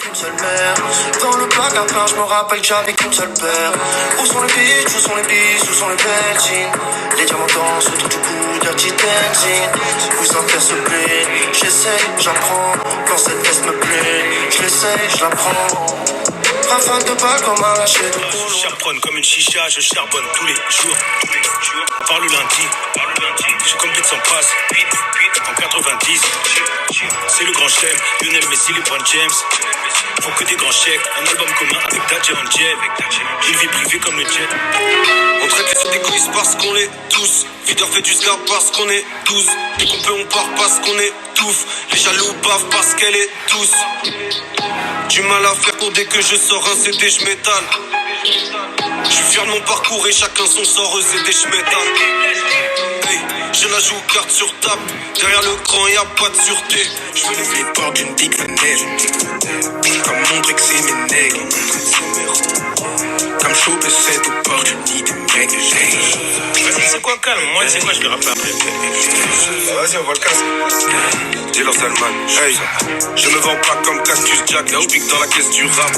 qu'une seule mère. Dans le placard plein, je me rappelle que j'avais qu'une seule paire. Où sont les bitches, où sont les bis, où sont les belles jeans? Les diamants dansent autour du cou, dirty dancing. Où s'intéresse le blé, j'essaye, j'apprends. Quand cette veste me plaît, je l'essaye, je l'apprends. Rafale de balles comme un lâcher de boulot. Je charbonne comme une chicha, je charbonne tous les jours. Par le lundi, je complète sans passe. En 90, c'est le grand chelem. Lionel Messi, LeBron James. Faut que des grands chèques, un album commun avec Daddy Angel. Une vie privée comme le jet. On traite les égoïstes parce qu'on est tous. Videur fait du scar parce qu'on est 12. Dès qu'on peut on part parce qu'on est touffe. Les jaloux bavent parce qu'elle est douce. Du mal à faire pour dès que je sors un CD je m'étale. Je suis fier de mon parcours et chacun son sort, eux c'est des j'métale. Hey, je la joue carte sur table. Derrière le cran y'a pas de sûreté. Je veux les portes d'une big fenêtre. Comme montrer que c'est mes nègres. Comme choper cette opportunité mec. Vas-y, c'est quoi, calme? Moi, c'est quoi, je le rappelle après. Vas-y, on va le casser. Dis-leur Salman. Hey, je me vends pas comme Cactus Jack. Je pique dans la caisse du rap.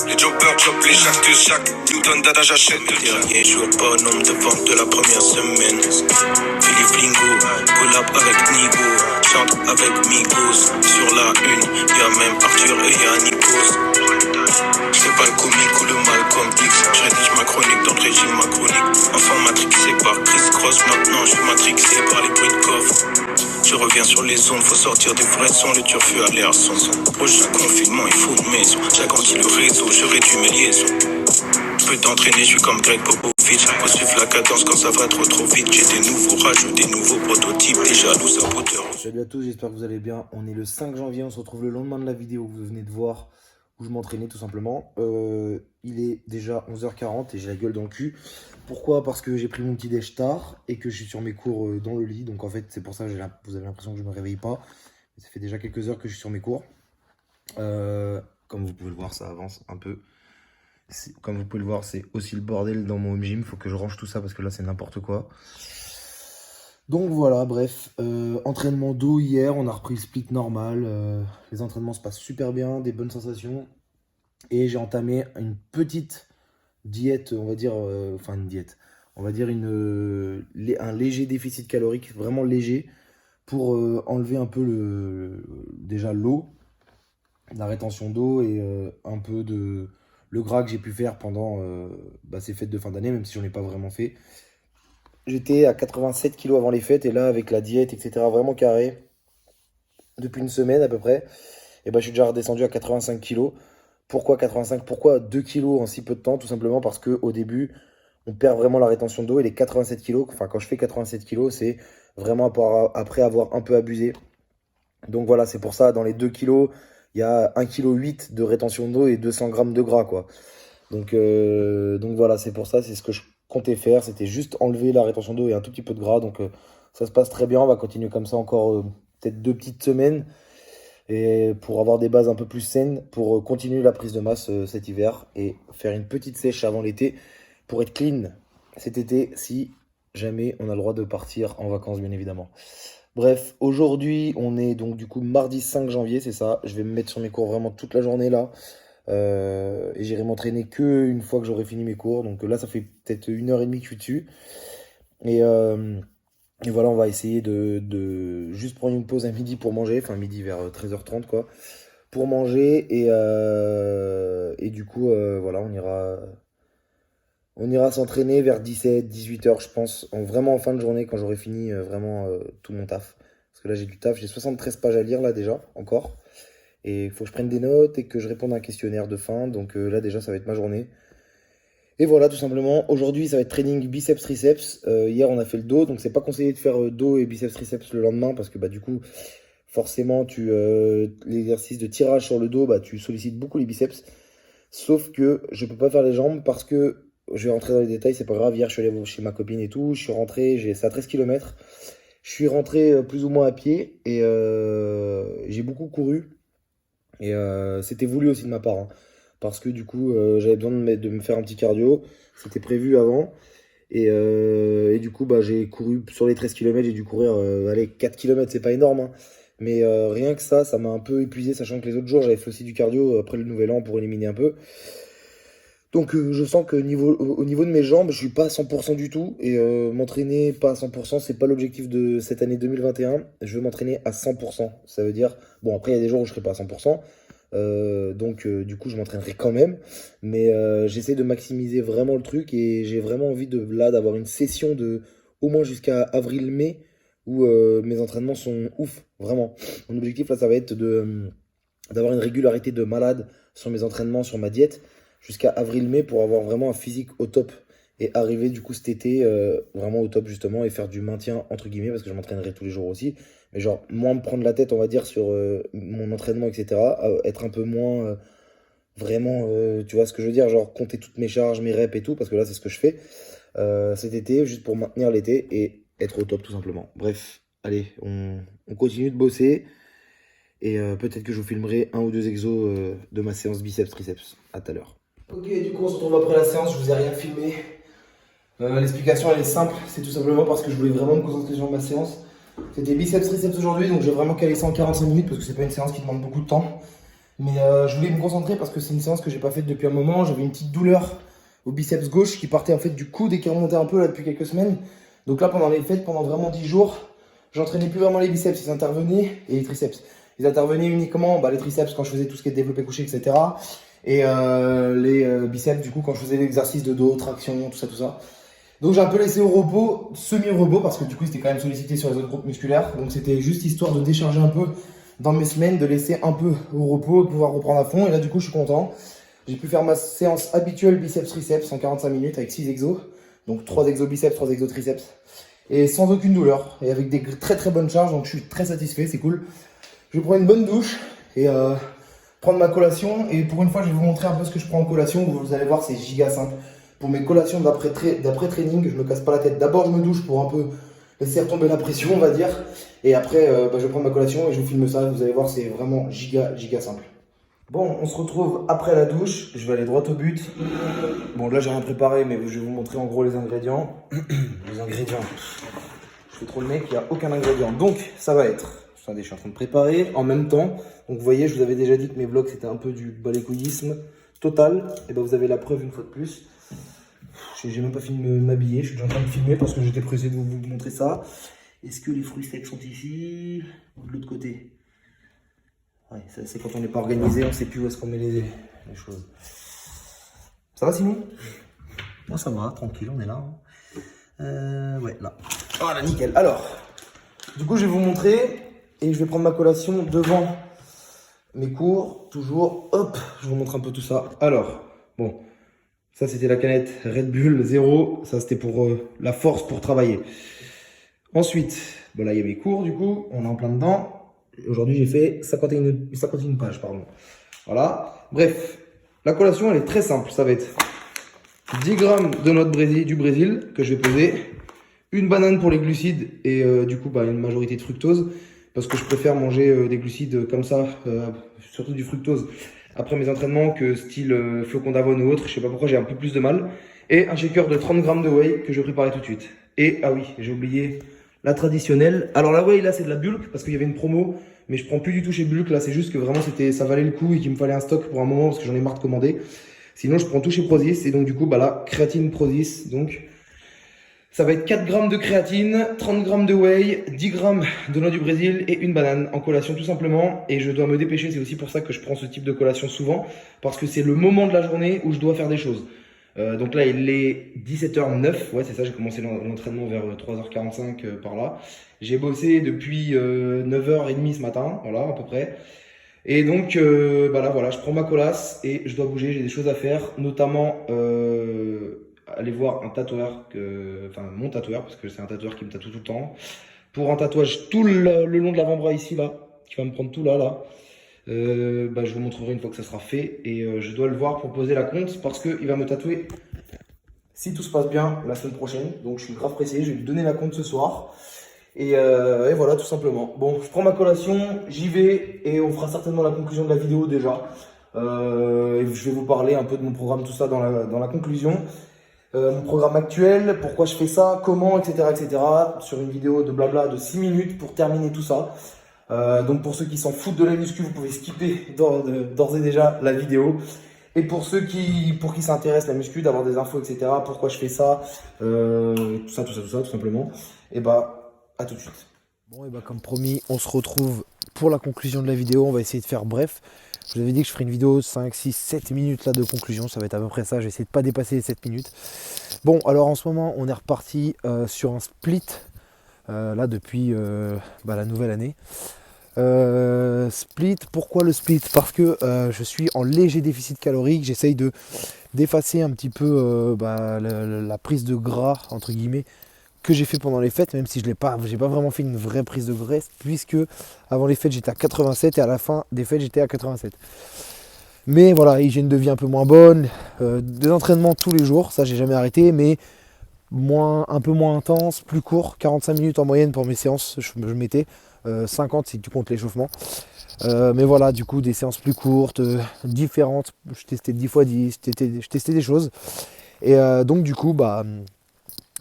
Les jobbers chopent les jacques de Jacques. Nous donne dada, j'achète de Dernier jour, pas nombre de ventes de la première semaine. Philippe Lingo, collab avec Nigo. Chante avec Migos. Sur la une, y'a même Arthur et y'a Nikos. C'est pas le comique ou le Malcolm X. Je rédige ma chronique dans le régime macronique. Enfant matrixé par Chris Cross. Maintenant je suis matrixé par les bruits de coffre. Je reviens sur les ondes, faut sortir des vrais sons. Le turfu a l'air sans son. Prochain confinement, il faut une maison. J'agrandis le réseau, je réduis mes liaisons. Je peux t'entraîner, je suis comme Greg Popovich. Faut suivre la cadence quand ça va trop vite. J'ai des nouveaux rajots, des nouveaux prototypes. Des jaloux saboteurs. Salut à tous, j'espère que vous allez bien. On est le 5 janvier, on se retrouve le lendemain de la vidéo que vous venez de voir, où je m'entraînais tout simplement. Il est déjà 11h40 et j'ai la gueule dans le cul. Pourquoi? Parce que j'ai pris mon petit déj tard et que je suis sur mes cours dans le lit. Donc en fait c'est pour ça que vous avez l'impression que je ne me réveille pas. Ça fait déjà quelques heures que je suis sur mes cours. Comme vous pouvez le voir, ça avance un peu. Comme vous pouvez le voir, c'est aussi le bordel dans mon home gym. Il faut que je range tout ça parce que là c'est n'importe quoi. Donc voilà, bref, entraînement dos hier, on a repris le split normal, les entraînements se passent super bien, des bonnes sensations. Et j'ai entamé une petite diète, on va dire, enfin une diète, on va dire un léger déficit calorique, vraiment léger, pour enlever un peu déjà l'eau, la rétention d'eau et un peu de le gras que j'ai pu faire pendant ces fêtes de fin d'année, même si j'en ai pas vraiment fait. J'étais à 87 kg avant les fêtes et là avec la diète etc vraiment carré depuis une semaine à peu près, et je suis déjà redescendu à 85 kg. Pourquoi 85? Pourquoi 2 kg en si peu de temps? Tout simplement parce qu'au début on perd vraiment la rétention d'eau et les 87 kg, enfin quand je fais 87 kg c'est vraiment après avoir un peu abusé. Donc voilà, c'est pour ça dans les 2 kg il y a 1,8 kg de rétention d'eau et 200 g de gras quoi. Donc voilà, c'est pour ça, c'est ce que je comptais faire, c'était juste enlever la rétention d'eau et un tout petit peu de gras. Donc ça se passe très bien, on va continuer comme ça encore peut-être 2 petites semaines et pour avoir des bases un peu plus saines pour continuer la prise de masse cet hiver et faire une petite sèche avant l'été pour être clean cet été si jamais on a le droit de partir en vacances bien évidemment. Bref, aujourd'hui on est donc du coup mardi 5 janvier, c'est ça, je vais me mettre sur mes cours vraiment toute la journée là. Et j'irai m'entraîner que une fois que j'aurai fini mes cours. Donc là ça fait peut-être 1h30 que je suis dessus. Et voilà, on va essayer de juste prendre une pause à midi pour manger. Enfin midi vers 13h30 quoi. Pour manger et du coup voilà, on ira s'entraîner vers 17-18h je pense. Vraiment en fin de journée quand j'aurai fini vraiment tout mon taf. Parce que là j'ai du taf, j'ai 73 pages à lire là déjà encore. Et il faut que je prenne des notes et que je réponde à un questionnaire de fin. Donc là déjà ça va être ma journée. Et voilà tout simplement. Aujourd'hui ça va être training biceps triceps. Hier on a fait le dos. Donc c'est pas conseillé de faire dos et biceps triceps le lendemain. Parce que du coup forcément l'exercice de tirage sur le dos, tu sollicites beaucoup les biceps. Sauf que je peux pas faire les jambes parce que je vais rentrer dans les détails, c'est pas grave. Hier je suis allé chez ma copine et tout. Je suis rentré, c'est à 13 km. Je suis rentré plus ou moins à pied. Et j'ai beaucoup couru. Et c'était voulu aussi de ma part, hein, parce que du coup j'avais besoin de me faire un petit cardio, c'était prévu avant. Et du coup j'ai couru sur les 13 km, j'ai dû courir allez, 4 km, c'est pas énorme, hein, Mais rien que ça m'a un peu épuisé, sachant que les autres jours, j'avais fait aussi du cardio après le nouvel an pour éliminer un peu. Donc je sens que au niveau de mes jambes, je suis pas à 100% du tout. Et m'entraîner pas à 100%, c'est pas l'objectif de cette année 2021. Je veux m'entraîner à 100%. Ça veut dire, bon après il y a des jours où je serai pas à 100%. Donc du coup je m'entraînerai quand même. Mais j'essaie de maximiser vraiment le truc. Et j'ai vraiment envie d'avoir une session de au moins jusqu'à avril-mai où mes entraînements sont ouf, vraiment. Mon objectif là, ça va être d'avoir une régularité de malade sur mes entraînements, sur ma diète, jusqu'à avril-mai pour avoir vraiment un physique au top. Et arriver du coup cet été vraiment au top justement et faire du maintien entre guillemets parce que je m'entraînerai tous les jours aussi. Mais genre moins me prendre la tête on va dire sur mon entraînement etc. Être un peu moins vraiment, tu vois ce que je veux dire, genre compter toutes mes charges, mes reps et tout parce que là c'est ce que je fais cet été juste pour maintenir l'été et être au top tout simplement. Bref, allez, on continue de bosser et peut-être que je vous filmerai un ou deux exos de ma séance biceps-triceps. À tout à l'heure. Ok, du coup on se retrouve après la séance, je vous ai rien filmé. L'explication elle est simple, c'est tout simplement parce que je voulais vraiment me concentrer sur ma séance. C'était biceps-triceps aujourd'hui, donc j'ai vraiment calé ça en 45 minutes parce que c'est pas une séance qui demande beaucoup de temps. Mais je voulais me concentrer parce que c'est une séance que j'ai pas faite depuis un moment. J'avais une petite douleur au biceps gauche qui partait en fait du coude et qui remontait un peu là depuis quelques semaines. Donc là pendant les fêtes, pendant vraiment 10 jours, j'entraînais plus vraiment les biceps, ils intervenaient, et les triceps. Ils intervenaient uniquement les triceps quand je faisais tout ce qui est développé couché, etc. Et les biceps du coup quand je faisais l'exercice de dos, traction, tout ça. Donc j'ai un peu laissé au repos, semi-repos, parce que du coup c'était quand même sollicité sur les autres groupes musculaires. Donc c'était juste histoire de décharger un peu dans mes semaines, de laisser un peu au repos, de pouvoir reprendre à fond. Et là du coup je suis content. J'ai pu faire ma séance habituelle biceps-triceps en 45 minutes avec 6 exos. Donc 3 exos biceps, 3 exos triceps. Et sans aucune douleur. Et avec des très très bonnes charges, donc je suis très satisfait, c'est cool. Je vais prendre une bonne douche et prendre ma collation. Et pour une fois je vais vous montrer un peu ce que je prends en collation. Vous allez voir c'est giga simple. Pour mes collations d'après-training, je me casse pas la tête. D'abord, je me douche pour un peu laisser retomber la pression, on va dire. Et après, je vais prendre ma collation et je vous filme ça. Vous allez voir, c'est vraiment giga simple. Bon, on se retrouve après la douche. Je vais aller droit au but. Bon, là, j'ai rien préparé, mais je vais vous montrer en gros les ingrédients. Les ingrédients. Je fais trop le mec, il n'y a aucun ingrédient. Donc, ça va être... Attendez, je suis en train de préparer en même temps. Donc, vous voyez, je vous avais déjà dit que mes vlogs, c'était un peu du balécouillisme total. Et ben, vous avez la preuve une fois de plus. J'ai même pas fini de m'habiller, je suis déjà en train de filmer parce que j'étais pressé de vous montrer ça. Est-ce que les fruits secs sont ici ou de l'autre côté? Ouais, ça c'est quand on n'est pas organisé, on sait plus où est-ce qu'on met les choses. Ça va Simon? Moi ça va, tranquille, on est là. Ouais, là. Voilà, nickel. Alors, du coup je vais vous montrer et je vais prendre ma collation devant mes cours, toujours. Hop, je vous montre un peu tout ça. Alors, bon. Ça, c'était la canette Red Bull 0. Ça, c'était pour la force pour travailler. Ensuite, bon, là, il y a mes cours, du coup. On est en plein dedans. Aujourd'hui, j'ai fait 51 pages, pardon. Voilà. Bref, la collation, elle est très simple. Ça va être 10 grammes de noix de Brésil, du Brésil, que je vais peser. Une banane pour les glucides et du coup, une majorité de fructose. Parce que je préfère manger des glucides comme ça, surtout du fructose. Après mes entraînements que style flocon d'avoine ou autre, je sais pas pourquoi j'ai un peu plus de mal. Et un shaker de 30 grammes de whey que je vais préparer tout de suite. Et ah oui, j'ai oublié la traditionnelle. Alors la whey là c'est de la Bulk parce qu'il y avait une promo, mais je prends plus du tout chez Bulk là, c'est juste que vraiment ça valait le coup et qu'il me fallait un stock pour un moment parce que j'en ai marre de commander. Sinon je prends tout chez Prozis et donc du coup là, créatine Prozis, donc ça va être 4 grammes de créatine, 30 grammes de whey, 10 grammes de noix du Brésil et une banane en collation tout simplement. Et je dois me dépêcher, c'est aussi pour ça que je prends ce type de collation souvent. Parce que c'est le moment de la journée où je dois faire des choses. Donc là il est 17h09, ouais c'est ça, j'ai commencé l'entraînement vers 3h45 par là. J'ai bossé depuis 9h30 ce matin, voilà à peu près. Et donc là voilà, je prends ma colasse et je dois bouger, j'ai des choses à faire, notamment... aller voir un tatoueur, mon tatoueur, parce que c'est un tatoueur qui me tatoue tout le temps, pour un tatouage tout le long de l'avant-bras ici, là, qui va me prendre tout là. Je vous montrerai une fois que ça sera fait, et je dois le voir pour poser la compte, parce qu'il va me tatouer, si tout se passe bien, la semaine prochaine, donc je suis grave pressé, je vais lui donner la compte ce soir, et voilà, tout simplement. Bon, je prends ma collation, j'y vais, et on fera certainement la conclusion de la vidéo déjà. Je vais vous parler un peu de mon programme, tout ça dans la conclusion. Mon programme actuel, pourquoi je fais ça, comment, etc. Sur une vidéo de blabla de 6 minutes pour terminer tout ça. Donc pour ceux qui s'en foutent de la muscu, vous pouvez skipper d'ores et déjà la vidéo. Et pour ceux pour qui ça intéresse la muscu, d'avoir des infos, etc., pourquoi je fais ça, tout ça, tout simplement, et bah à tout de suite. Bon, et bah comme promis, on se retrouve pour la conclusion de la vidéo. On va essayer de faire bref. Je vous avais dit que je ferais une vidéo de 5, 6, 7 minutes là de conclusion. Ça va être à peu près ça. J'ai essayé de ne pas dépasser les 7 minutes. Bon, alors en ce moment, on est reparti sur un split là depuis la nouvelle année. Split, pourquoi le split? Parce que je suis en léger déficit calorique. J'essaye d'effacer un petit peu la prise de gras entre guillemets que j'ai fait pendant les fêtes, même si j'ai pas vraiment fait une vraie prise de graisse, puisque avant les fêtes j'étais à 87 et à la fin des fêtes j'étais à 87. Mais voilà, hygiène de vie un peu moins bonne, des entraînements tous les jours, ça j'ai jamais arrêté, mais un peu moins intense, plus court, 45 minutes en moyenne pour mes séances, je mettais 50 si tu comptes l'échauffement. Mais voilà, du coup des séances plus courtes, différentes, je testais 10 x 10, je testais des choses. Et donc du coup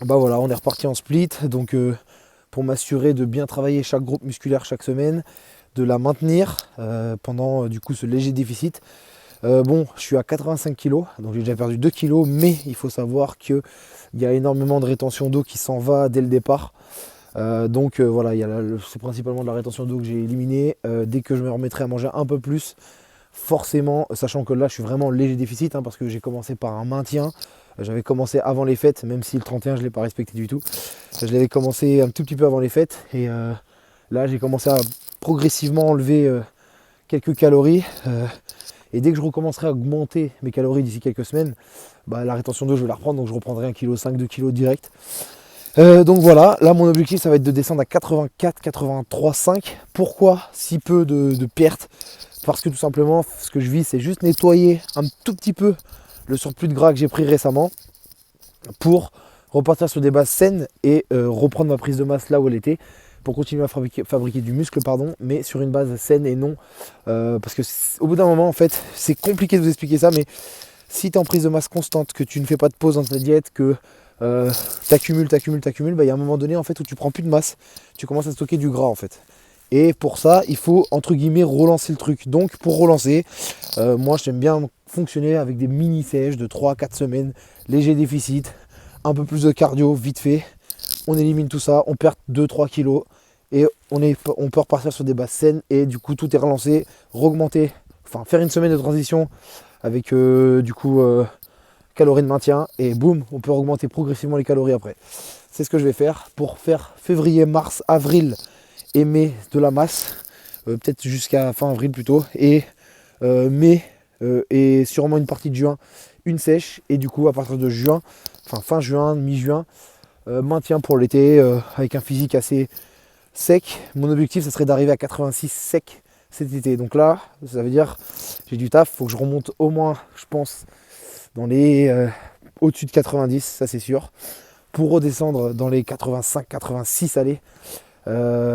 voilà, on est reparti en split, donc pour m'assurer de bien travailler chaque groupe musculaire chaque semaine, de la maintenir pendant du coup ce léger déficit. Bon, je suis à 85 kg, donc j'ai déjà perdu 2 kg, mais il faut savoir qu'il y a énormément de rétention d'eau qui s'en va dès le départ. Voilà, c'est principalement de la rétention d'eau que j'ai éliminée. Dès que je me remettrai à manger un peu plus, forcément, sachant que là je suis vraiment en léger déficit, parce que j'ai commencé par un maintien. J'avais commencé avant les fêtes, même si le 31 je ne l'ai pas respecté du tout. Je l'avais commencé un tout petit peu avant les fêtes. Et là j'ai commencé à progressivement enlever quelques calories. Et dès que je recommencerai à augmenter mes calories d'ici quelques semaines, la rétention d'eau je vais la reprendre. Donc je reprendrai 1,5 kg, 2 kg direct. Donc voilà, là mon objectif ça va être de descendre à 84, 83,5. Pourquoi si peu de pertes? Parce que tout simplement ce que je vis c'est juste nettoyer un tout petit peu le surplus de gras que j'ai pris récemment pour repartir sur des bases saines et reprendre ma prise de masse là où elle était pour continuer à fabriquer du muscle, mais sur une base saine et non parce que au bout d'un moment en fait c'est compliqué de vous expliquer ça, mais si tu es en prise de masse constante, que tu ne fais pas de pause dans ta diète, que t'accumules, il y a un moment donné en fait où tu prends plus de masse, tu commences à stocker du gras en fait. Et pour ça, il faut entre guillemets relancer le truc. Donc pour relancer, moi j'aime bien fonctionner avec des mini sèches de 3-4 semaines, léger déficit, un peu plus de cardio, vite fait. On élimine tout ça, on perd 2-3 kilos et on peut repartir sur des bases saines et du coup tout est relancé, faire une semaine de transition avec calories de maintien et boum, on peut augmenter progressivement les calories après. C'est ce que je vais faire pour faire février, mars, avril et mai de la masse, peut-être jusqu'à fin avril plutôt, et mai et sûrement une partie de juin, une sèche, et du coup à partir de juin, fin juin, mi-juin, maintien pour l'été avec un physique assez sec. Mon objectif ça serait d'arriver à 86 sec cet été, donc là ça veut dire j'ai du taf, il faut que je remonte au moins je pense dans les au-dessus de 90, ça c'est sûr, pour redescendre dans les 85-86 aller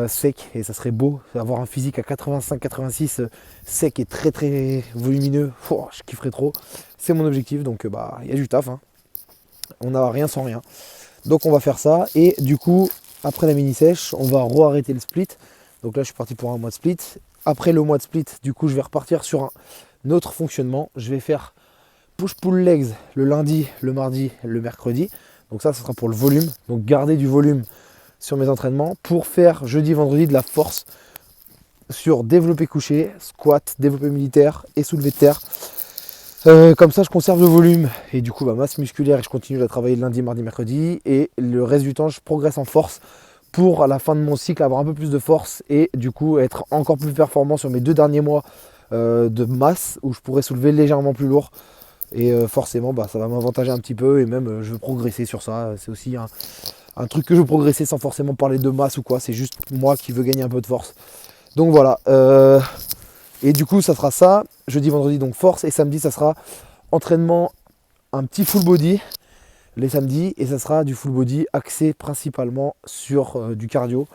sec, et ça serait beau avoir un physique à 85-86 sec et très très volumineux. Je kifferais trop, c'est mon objectif, donc il y a du taf, on n'a rien sans rien, donc on va faire ça. Et du coup après la mini sèche on va re-arrêter le split, donc là je suis parti pour un mois de split. Après le mois de split du coup je vais repartir sur un autre fonctionnement, je vais faire push-pull legs le lundi, le mardi, le mercredi, donc ça sera pour le volume, donc garder du volume sur mes entraînements, pour faire jeudi, vendredi de la force sur développé couché, squat, développé militaire et soulevé de terre. Comme ça je conserve le volume et du coup masse musculaire, et je continue à travailler lundi, mardi, mercredi, et le reste du temps je progresse en force pour à la fin de mon cycle avoir un peu plus de force et du coup être encore plus performant sur mes 2 derniers mois de masse où je pourrais soulever légèrement plus lourd. Et forcément ça va m'avantager un petit peu, et même je veux progresser sur ça. C'est aussi un truc que je veux progresser sans forcément parler de masse ou quoi, c'est juste moi qui veux gagner un peu de force. Donc voilà, et du coup ça sera ça, jeudi, vendredi donc force, et samedi ça sera entraînement, un petit full body les samedis, et ça sera du full body axé principalement sur du cardio.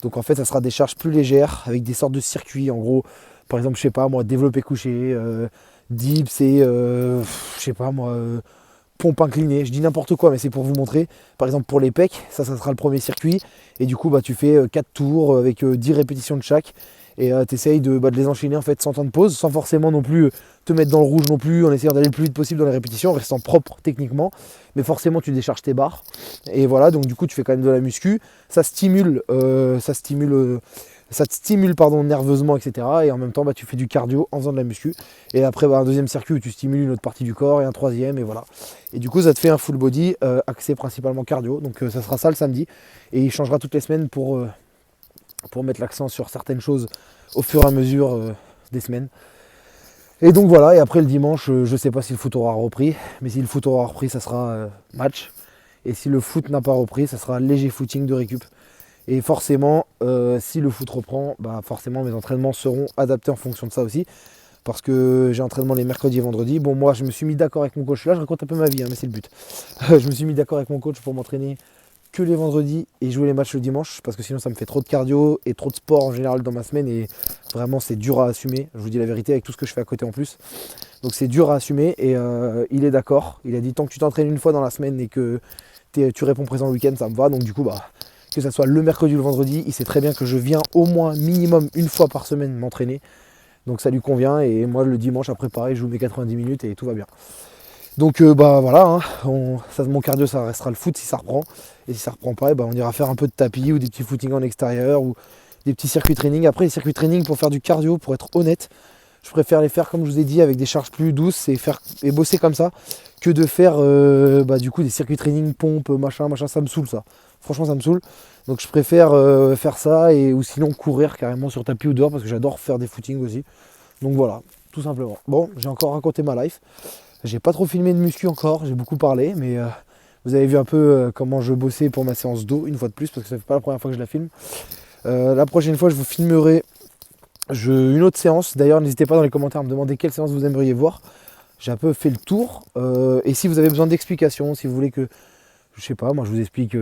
Donc en fait ça sera des charges plus légères avec des sortes de circuits, en gros par exemple je sais pas moi développé couché, dips et pompe inclinée, je dis n'importe quoi mais c'est pour vous montrer. Par exemple pour les pecs, ça sera le premier circuit, et du coup tu fais 4 tours avec 10 répétitions de chaque, Et tu essayes de les enchaîner en fait sans temps de pause, sans forcément non plus te mettre dans le rouge non plus, en essayant d'aller le plus vite possible dans les répétitions, en restant propre techniquement. Mais forcément tu décharges tes barres. Et voilà, donc du coup tu fais quand même de la muscu. Ça te stimule nerveusement, etc. Et en même temps tu fais du cardio en faisant de la muscu. Et après un deuxième circuit où tu stimules une autre partie du corps et un troisième, et voilà. Et du coup ça te fait un full body axé principalement cardio. Donc ça sera ça le samedi. Et il changera toutes les semaines pour mettre l'accent sur certaines choses au fur et à mesure des semaines. Et donc voilà, et après le dimanche, je ne sais pas si le foot aura repris, mais si le foot aura repris, ça sera match. Et si le foot n'a pas repris, ça sera léger footing de récup. Et forcément, si le foot reprend, forcément mes entraînements seront adaptés en fonction de ça aussi. Parce que j'ai entraînement les mercredis et vendredis. Bon, moi je me suis mis d'accord avec mon coach, là je raconte un peu ma vie, mais c'est le but. Je me suis mis d'accord avec mon coach pour m'entraîner que les vendredis et jouer les matchs le dimanche, parce que sinon ça me fait trop de cardio et trop de sport en général dans ma semaine, et vraiment c'est dur à assumer, je vous dis la vérité, avec tout ce que je fais à côté en plus. Donc c'est dur à assumer, et il est d'accord, il a dit tant que tu t'entraînes une fois dans la semaine et que tu réponds présent le week-end, ça me va. Donc du coup que ça soit le mercredi ou le vendredi, il sait très bien que je viens au moins minimum une fois par semaine m'entraîner, donc ça lui convient. Et moi le dimanche après pareil, je joue mes 90 minutes et tout va bien. Donc voilà, mon cardio ça restera le foot si ça reprend. Et si ça reprend pas, on ira faire un peu de tapis ou des petits footings en extérieur ou des petits circuits training. Après les circuits training pour faire du cardio, pour être honnête, je préfère les faire comme je vous ai dit avec des charges plus douces et bosser comme ça que de faire du coup des circuits training, pompe, machin, ça me saoule ça. Franchement ça me saoule. Donc je préfère faire ça ou sinon courir carrément sur tapis ou dehors parce que j'adore faire des footings aussi. Donc voilà, tout simplement. Bon, j'ai encore raconté ma life. J'ai pas trop filmé de muscu encore, j'ai beaucoup parlé, mais vous avez vu un peu comment je bossais pour ma séance d'eau, une fois de plus, parce que ça fait pas la première fois que je la filme. La prochaine fois, je vous filmerai une autre séance. D'ailleurs, n'hésitez pas dans les commentaires à me demander quelle séance vous aimeriez voir. J'ai un peu fait le tour. Et si vous avez besoin d'explications, si vous voulez que, je sais pas, moi je vous explique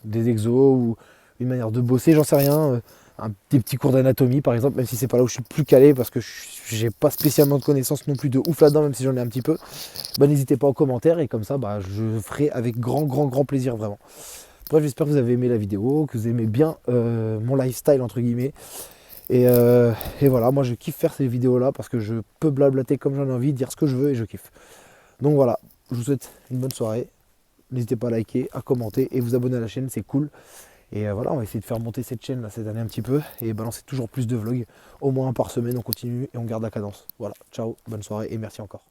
des exos ou une manière de bosser, j'en sais rien. Des petits cours d'anatomie par exemple, même si c'est pas là où je suis le plus calé parce que j'ai pas spécialement de connaissances non plus de ouf là-dedans, même si j'en ai un petit peu, n'hésitez pas en commentaire et comme ça je ferai avec grand plaisir vraiment. Bref, j'espère que vous avez aimé la vidéo, que vous aimez bien mon lifestyle entre guillemets. Et voilà, moi je kiffe faire ces vidéos là parce que je peux blablater comme j'en ai envie, dire ce que je veux et je kiffe. Donc voilà, je vous souhaite une bonne soirée. N'hésitez pas à liker, à commenter et vous abonner à la chaîne, c'est cool. Et voilà, on va essayer de faire monter cette chaîne là cette année un petit peu et balancer toujours plus de vlogs, au moins un par semaine, on continue et on garde la cadence. Voilà, ciao, bonne soirée et merci encore.